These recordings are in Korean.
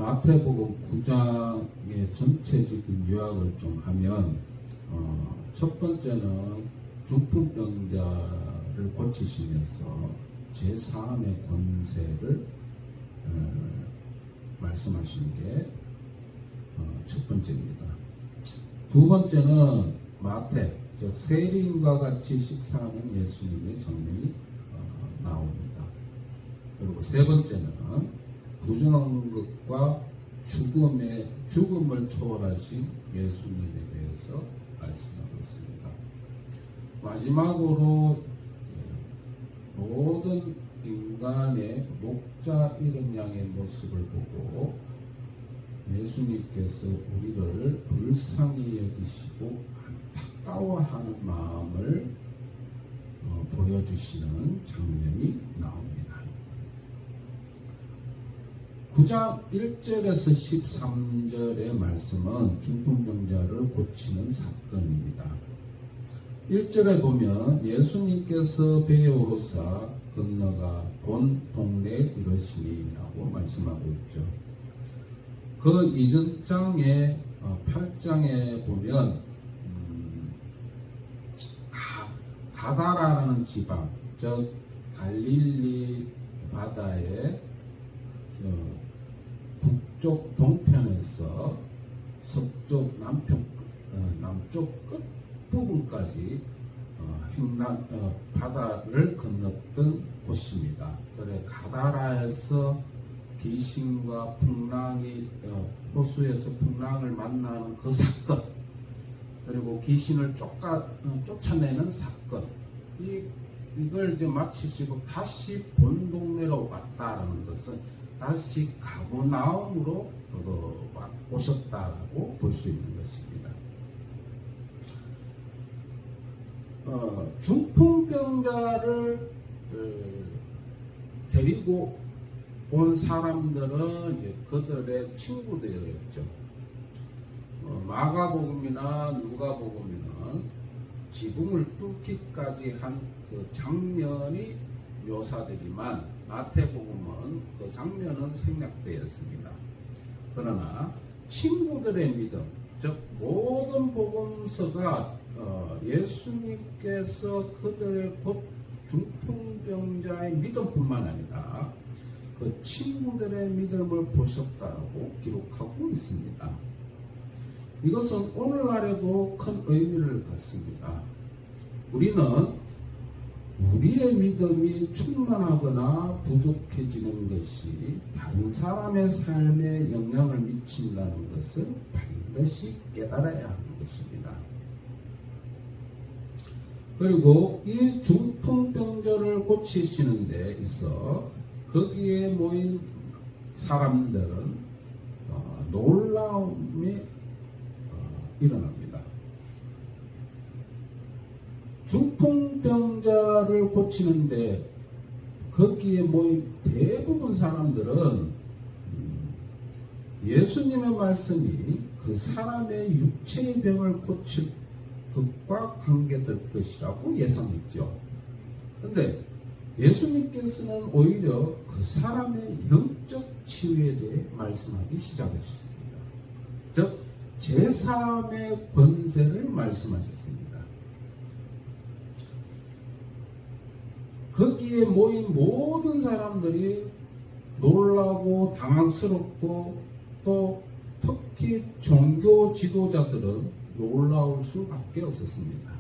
마태복음 9장의 전체적인 요약을 좀 하면 첫 번째는 중풍병자를 고치시면서 제3의 권세를 말씀하시는 게 첫 번째입니다. 두 번째는 마태, 즉 세리인과 같이 식사하는 예수님의 장면이 나옵니다. 그리고 세 번째는 부정한 것과 죽음을 초월하신 예수님에 대해서 말씀하고 있습니다. 마지막으로 모든 인간의 목자 잃은 양의 모습을 보고 예수님께서 우리를 불쌍히 여기시고 안타까워하는 마음을 보여주시는 장면이 나옵니다. 9장 1절에서 13절의 말씀은 중풍병자를 고치는 사건입니다. 1절에 보면 예수님께서 배에 오르사 건너가 본 동네에 이르시니 라고 말씀하고 있죠. 그 이전 장에 8장에 보면 가다라는 지방, 즉 갈릴리 바다의 북쪽 동편에서 서쪽 남쪽 끝 부분까지 바다를 건넜던 곳입니다. 그래 가다라에서 귀신과 풍랑이 호수에서 풍랑을 만나는 그 사건, 그리고 귀신을 쫓아내는 사건, 이걸 이제 마치시고 다시 본 동네로 왔다라는 것은 다시 가버나움으로 오셨다라고 볼 수 있는 것입니다. 중풍병자를 데리고 온 사람들은 이제 그들의 친구들이었죠. 마가복음이나 누가복음에는 지붕을 뚫기까지 한 그 장면이 묘사되지만 마태복음은 그 장면은 생략되었습니다. 그러나 친구들의 믿음, 즉 모든 복음서가 예수님께서 그들의 곧 중풍병자의 믿음뿐만 아니라 그 친구들의 믿음을 보셨다고 기록하고 있습니다. 이것은 오늘날에도 큰 의미를 갖습니다. 우리는 우리의 믿음이 충만하거나 부족해지는 것이 다른 사람의 삶에 영향을 미친다는 것을 반드시 깨달아야 하는 것입니다. 그리고 이 중풍병자를 고치시는 데 있어 거기에 모인 사람들은 놀라움이 일어납니다. 중풍병자를 고치는데 거기에 모인 대부분 사람들은 예수님의 말씀이 그 사람의 육체의 병을 고칠 것과 관계될 것이라고 예상했죠. 그런데 예수님께서는 오히려 그 사람의 영적 치유에 대해 말씀하기 시작하셨습니다. 즉 제3의 권세를 말씀하셨습니다. 거기에 모인 모든 사람들이 놀라고 당황스럽고 또 특히 종교 지도자들은 놀라울 수밖에 없었습니다.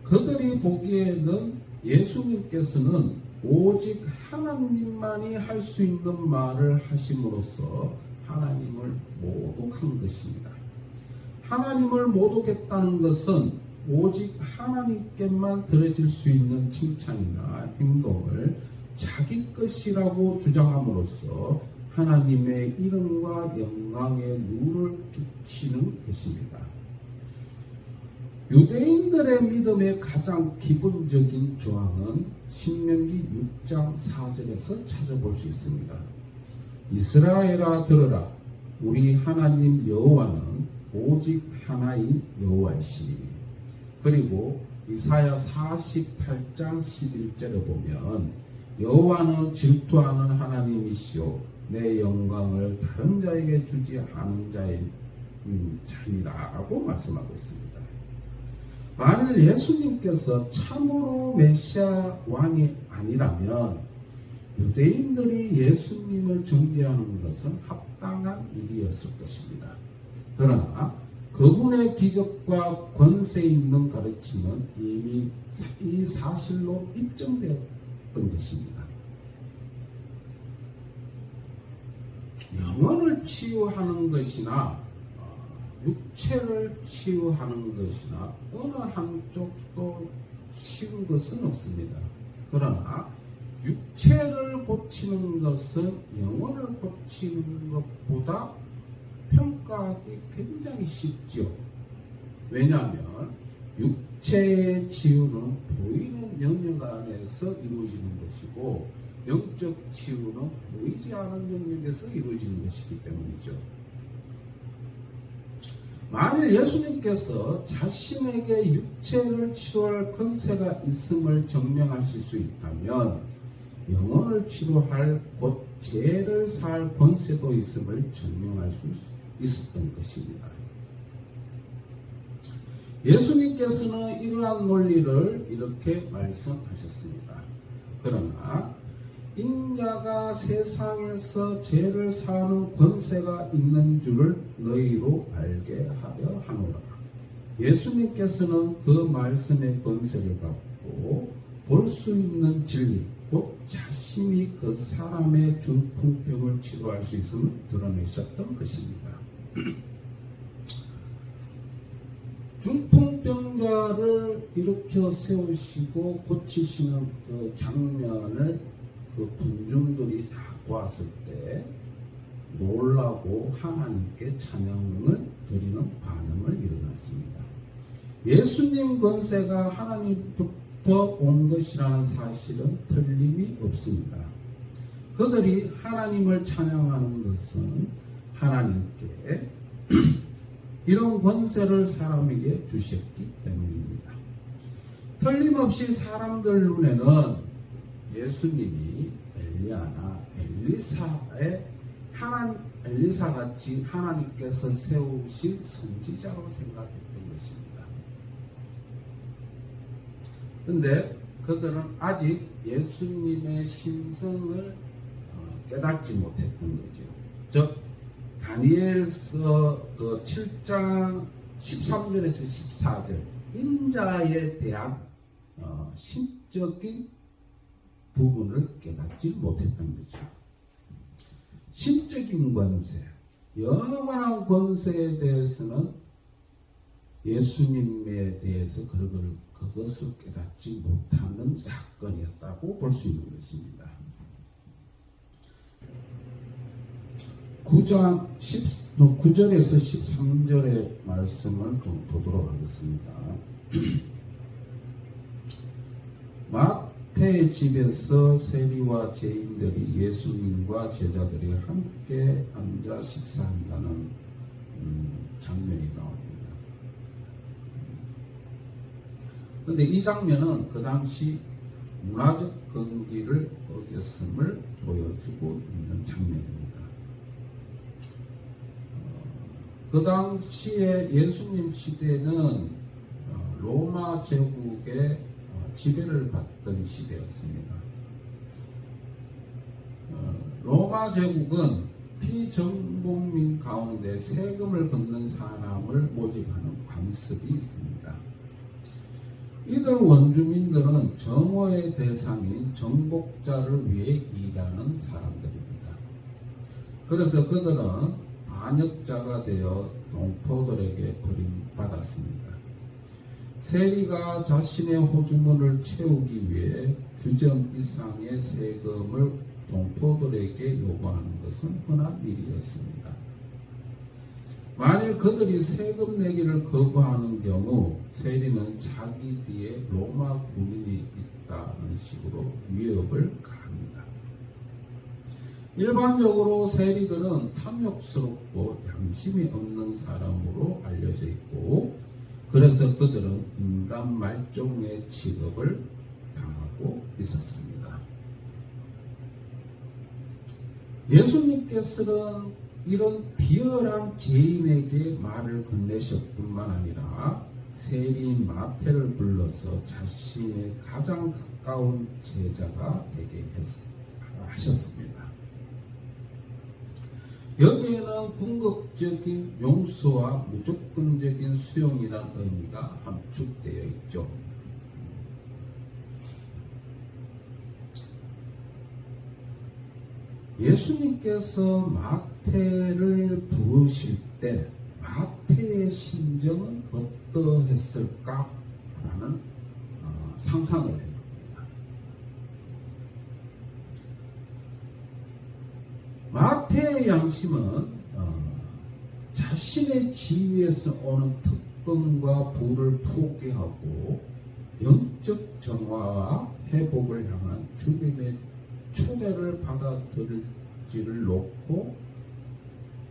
그들이 보기에는 예수님께서는 오직 하나님만이 할 수 있는 말을 하심으로써 하나님을 모독한 것입니다. 하나님을 모독했다는 것은 오직 하나님께만 들어질 수 있는 칭찬이나 행동을 자기 것이라고 주장함으로써 하나님의 이름과 영광에 누를 끼치는 것입니다. 유대인들의 믿음의 가장 기본적인 조항은 신명기 6장 4절에서 찾아볼 수 있습니다. 이스라엘아 들으라, 우리 하나님 여호와는 오직 하나인 여호와시니. 그리고 이사야 48장 11절에 보면 여호와는 질투하는 하나님이시오 내 영광을 다른 자에게 주지 않은 자이라고 말씀하고 있습니다. 만일 예수님께서 참으로 메시아 왕이 아니라면 유대인들이 예수님을 정죄하는 것은 합당한 일이었을 것입니다. 그러나 그분의 기적과 권세 있는 가르침은 이미 이 사실로 입증되었던 것입니다. 영혼을 치유하는 것이나 육체를 치유하는 것이나 어느 한쪽도 쉬운 것은 없습니다. 그러나 육체를 고치는 것은 영혼을 고치는 것보다 평가하기 굉장히 쉽죠. 왜냐하면 육체의 치유는 보이는 영역 안에서 이루어지는 것이고 영적 치유는 보이지 않은 영역에서 이루어지는 것이기 때문이죠. 만일 예수님께서 자신에게 육체를 치료할 권세가 있음을 증명하실 수 있다면 영혼을 치료할 곧 죄를 사할 권세도 있음을 증명할 수 있었던 것입니다. 예수님께서는 이러한 논리를 이렇게 말씀하셨습니다. 그러나 인자가 세상에서 죄를 사하는 권세가 있는 줄을 너희로 알게 하려 하노라. 예수님께서는 그 말씀의 권세를 갖고 볼 수 있는 진리, 곧 자신이 그 사람의 중풍병을 치료할 수 있음을 드러내셨던 것입니다. 중풍병자를 일으켜 세우시고 고치시는 그 장면을 그 군중들이 다 보았을 때 놀라고 하나님께 찬양을 드리는 반응을 일어났습니다. 예수님 권세가 하나님부터 온 것이라는 사실은 틀림이 없습니다. 그들이 하나님을 찬양하는 것은 하나님께 이런 권세를 사람에게 주셨기 때문입니다. 틀림없이 사람들 눈에는 예수님이 엘리야나 엘리사같이 하나님께서 세우신 선지자로 생각했던 것입니다. 그런데 그들은 아직 예수님의 신성을 깨닫지 못했던 거죠. 즉 다니엘서 7장 13절에서 14절 인자에 대한 신적인 부분을 깨닫지 못했던 거죠. 신적인 권세, 영원한 권세에 대해서는 예수님에 대해서 그것을 깨닫지 못하는 사건이었다고 볼 수 있는 것입니다. 9절에서 13절의 말씀을 좀 보도록 하겠습니다. 마태의 집에서 세리와 죄인들이 예수님과 제자들이 함께 앉아 식사한다는 장면이 나옵니다. 그런데 이 장면은 그 당시 문화적 근기를 어겼음을 보여주고 있는 장면입니다. 그 당시에 예수님 시대는 로마 제국의 지배를 받던 시대였습니다. 로마 제국은 피정복민 가운데 세금을 걷는 사람을 모집하는 관습이 있습니다. 이들 원주민들은 정오의 대상인 정복자를 위해 일하는 사람들입니다. 그래서 그들은 반역자가 되어 동포들에게 버림받았습니다. 세리가 자신의 호주머니를 채우기 위해 규정 이상의 세금을 동포들에게 요구하는 것은 흔한 일이었습니다. 만일 그들이 세금 내기를 거부하는 경우 세리는 자기 뒤에 로마 군인이 있다는 식으로 위협을 가합니다. 일반적으로 세리들은 탐욕스럽고 양심이 없는 사람으로 알려져 있고 그래서 그들은 인간 말종의 취급을 당하고 있었습니다. 예수님께서는 이런 비열한 죄인에게 말을 건네실 뿐만 아니라 세리인 마태를 불러서 자신의 가장 가까운 제자가 되게 하셨습니다. 여기에는 궁극적인 용서와 무조건적인 수용이라는 의미가 함축되어 있죠. 예수님께서 마태를 부르실 때 마태의 심정은 어떠했을까? 라는 상상을 해봅니다. 마태의 양심은 자신의 지위에서 오는 특권과 부를 포기하고 영적 정화와 회복을 향한 주님의 초대를 받아들일지를 놓고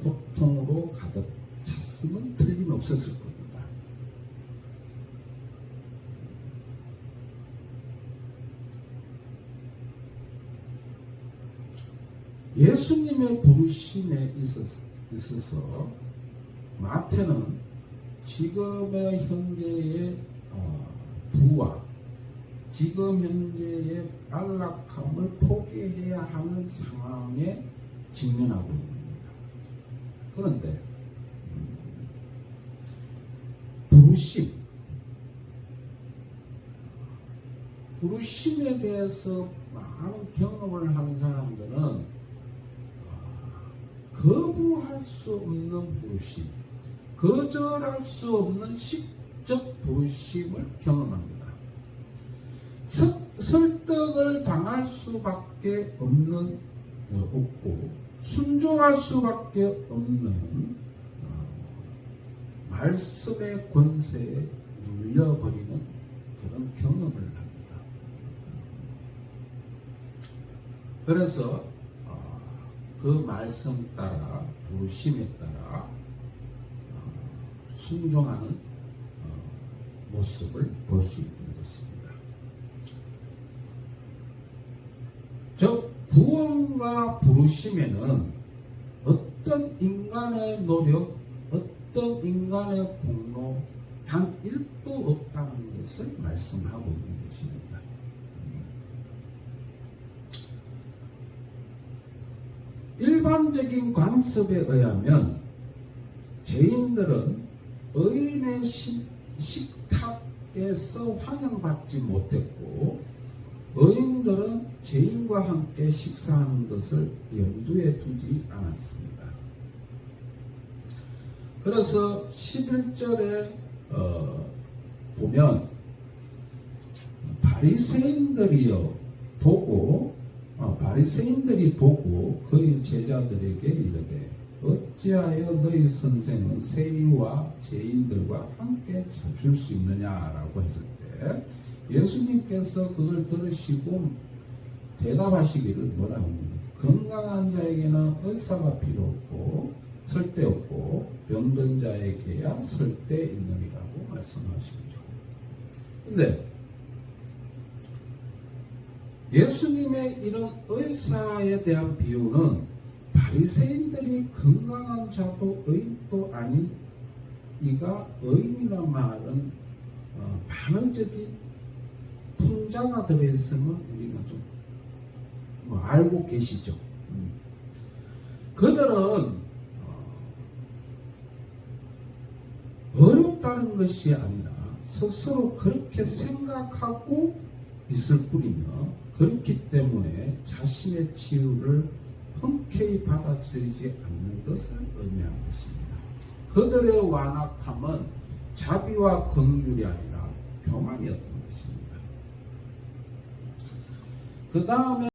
고통으로 가득 찼으면 틀림없었을 겁니다. 예수님의 부르심에 있어서 마태는 지금의 현재의 부와 지금 현재의 안락함을 포기해야 하는 상황에 직면하고 있습니다. 그런데 부르심에 대해서 많은 경험을 하는 사람들은 거부할 수 없는 부르심, 거절할 수 없는 시적 부르심을 경험합니다. 설득을 당할 수밖에 없고 순종할 수밖에 없는 말씀의 권세에 눌려버리는 그런 경험을 합니다. 그래서 그 말씀 따라 부르심에 따라 순종하는 모습을 볼 수 있는 것입니다. 즉 구원과 부르심에는 어떤 인간의 노력, 어떤 인간의 공로 단 1도 없다는 것을 말씀하고 있는 것입니다. 일반적인 관습에 의하면 죄인들은 의인의 식탁에서 환영받지 못했고 의인들은 죄인과 함께 식사하는 것을 염두에 두지 않았습니다. 그래서 11절에 보면 바리새인들이 보고 그의 제자들에게 이르되 어찌하여 너희 선생은 세리와 죄인들과 함께 잡술 수 있느냐라고 했을 때 예수님께서 그걸 들으시고 대답하시기를 뭐라고 합니까? 건강한 자에게는 의사가 필요 없고 쓸데없고 병든 자에게야 쓸데있느니라고 말씀하시죠. 근데 예수님의 이런 의사에 대한 비유는 바리새인들이 건강한 자도 의인도 아닌 이가 의인이란 말은 반의적인 풍자가 들어있으면 우리가 좀 알고 계시죠. 그들은 어렵다는 것이 아니라 스스로 그렇게 생각하고 있을 뿐이며 그렇기 때문에 자신의 치유를 흔쾌히 받아들이지 않는 것을 의미하는 것입니다. 그들의 완악함은 자비와 긍휼이 아니라 교만이었던 것입니다. 그 다음에